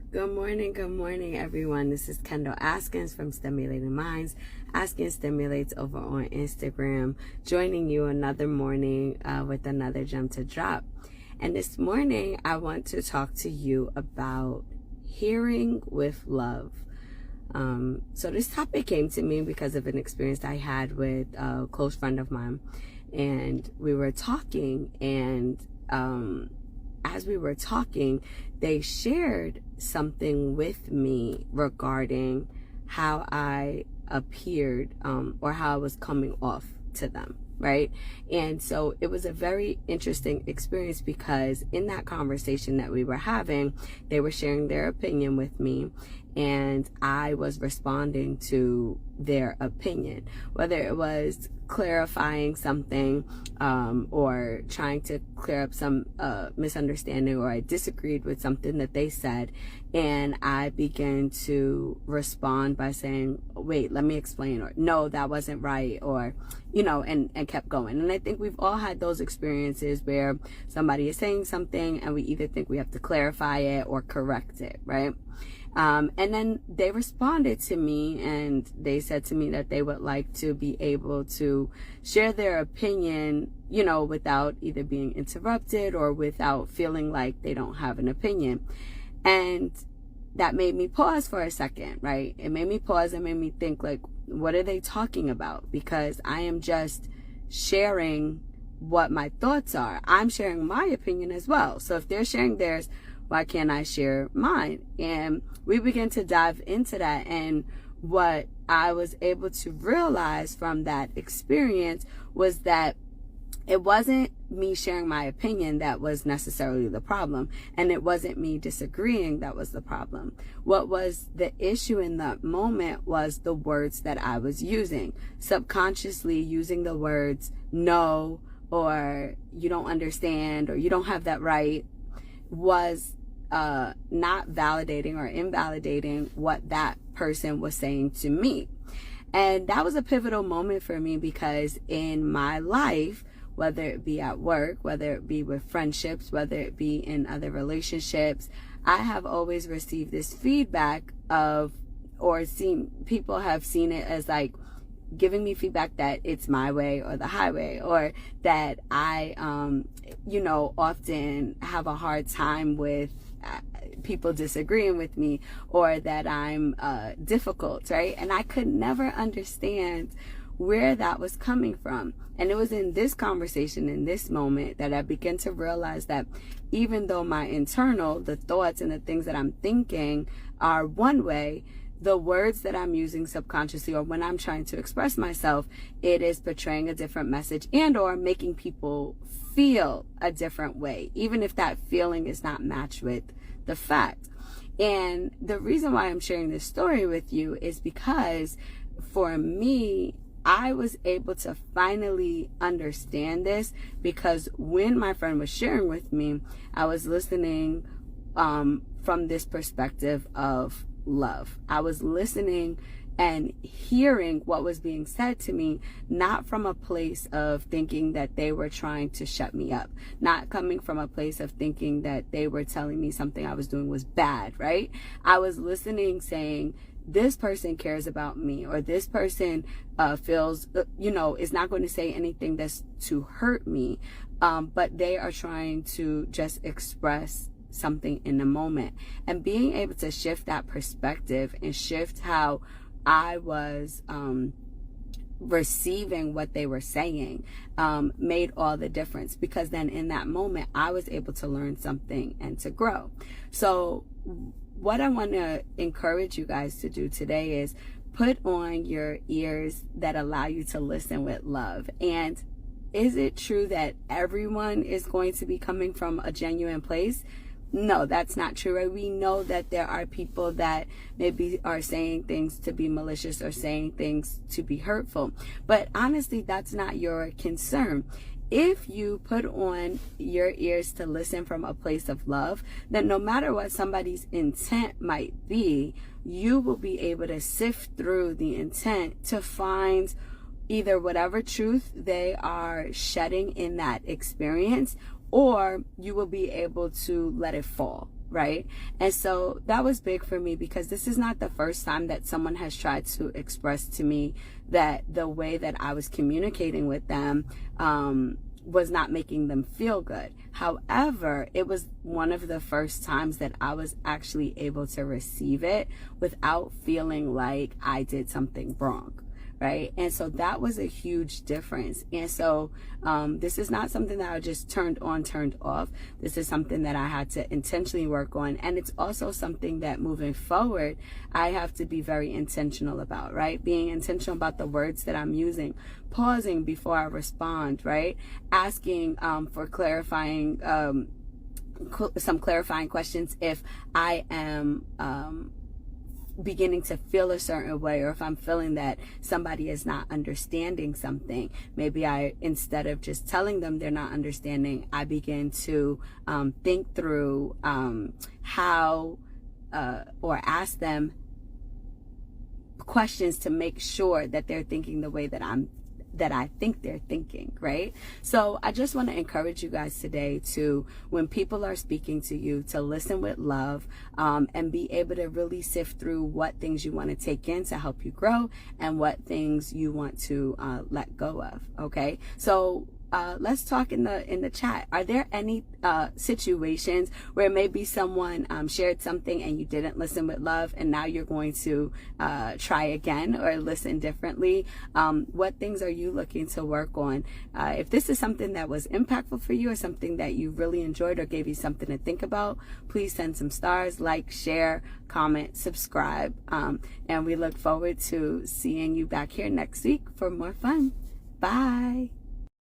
Good morning, everyone. This is Kendall Askins from Stimulating Minds. Askins Stimulates over on Instagram, joining you another morning with another gem to drop. And this morning, I want to talk to you about hearing with love. So this topic came to me because of an experience I had with a close friend of mine. And we were talking, and as we were talking, they shared something with me regarding how I appeared or how I was coming off to them, right? And so it was a very interesting experience because in that conversation that we were having, they were sharing their opinion with me, and I was responding to their opinion, whether it was clarifying something or trying to clear up some misunderstanding, or I disagreed with something that they said, and I began to respond by saying, wait, let me explain, or no, that wasn't right, or and kept going. And I think we've all had those experiences where somebody is saying something and we either think we have to clarify it or correct it, right? And then they responded to me, and they said to me that they would like to be able to share their opinion, without either being interrupted or without feeling like they don't have an opinion. And that made me pause for a second, right? It made me pause and made me think, like, what are they talking about? Because I am just sharing what my thoughts are. I'm sharing my opinion as well. So if they're sharing theirs, why can't I share mine? And we began to dive into that. And what I was able to realize from that experience was that it wasn't me sharing my opinion that was necessarily the problem. And it wasn't me disagreeing that was the problem. What was the issue in that moment was the words that I was using. Subconsciously using the words no, or you don't understand, or you don't have that right, was not validating or invalidating what that person was saying to me. And that was a pivotal moment for me, because in my life, whether it be at work, whether it be with friendships, whether it be in other relationships, I have always received this feedback of, or seen, people have seen it as like giving me feedback that it's my way or the highway, or that I, often have a hard time with people disagreeing with me, or that I'm difficult, right? And I could never understand where that was coming from. And it was in this conversation, in this moment, that I began to realize that even though my internal, the thoughts and the things that I'm thinking are one way, the words that I'm using subconsciously, or when I'm trying to express myself, it is portraying a different message and or making people feel a different way, even if that feeling is not matched with the fact. And the reason why I'm sharing this story with you is because for me, I was able to finally understand this, because when my friend was sharing with me, I was listening from this perspective of love. I was listening and hearing what was being said to me, not from a place of thinking that they were trying to shut me up, not coming from a place of thinking that they were telling me something I was doing was bad, right? I was listening, saying, this person cares about me, or this person feels, is not going to say anything that's to hurt me, but they are trying to just express something in the moment. And being able to shift that perspective and shift how I was receiving what they were saying made all the difference, because then in that moment I was able to learn something and to grow. So what I want to encourage you guys to do today is put on your ears that allow you to listen with love. And is it true that everyone is going to be coming from a genuine place? No, that's not true. Right? We know that there are people that maybe are saying things to be malicious or saying things to be hurtful. But honestly, that's not your concern. If you put on your ears to listen from a place of love, then no matter what somebody's intent might be, you will be able to sift through the intent to find either whatever truth they are shedding in that experience, or you will be able to let it fall, right? And so that was big for me, because this is not the first time that someone has tried to express to me that the way that I was communicating with them was not making them feel good. However, it was one of the first times that I was actually able to receive it without feeling like I did something wrong. Right? And so that was a huge difference. And so this is not something that I just turned on, turned off. This is something that I had to intentionally work on. And it's also something that moving forward, I have to be very intentional about, right? Being intentional about the words that I'm using, pausing before I respond, right? Asking for clarifying, some clarifying questions if I am, beginning to feel a certain way, or if I'm feeling that somebody is not understanding something. Maybe I, instead of just telling them they're not understanding, I begin to think through how or ask them questions to make sure that they're thinking the way that I think they're thinking, right? So I just want to encourage you guys today to, when people are speaking to you, to listen with love, and be able to really sift through what things you want to take in to help you grow and what things you want to let go of. Okay, so let's talk in the chat. Are there any situations where maybe someone shared something and you didn't listen with love, and now you're going to try again or listen differently? What things are you looking to work on? If this is something that was impactful for you, or something that you really enjoyed or gave you something to think about, please send some stars, like, share, comment, subscribe, and we look forward to seeing you back here next week for more fun. Bye.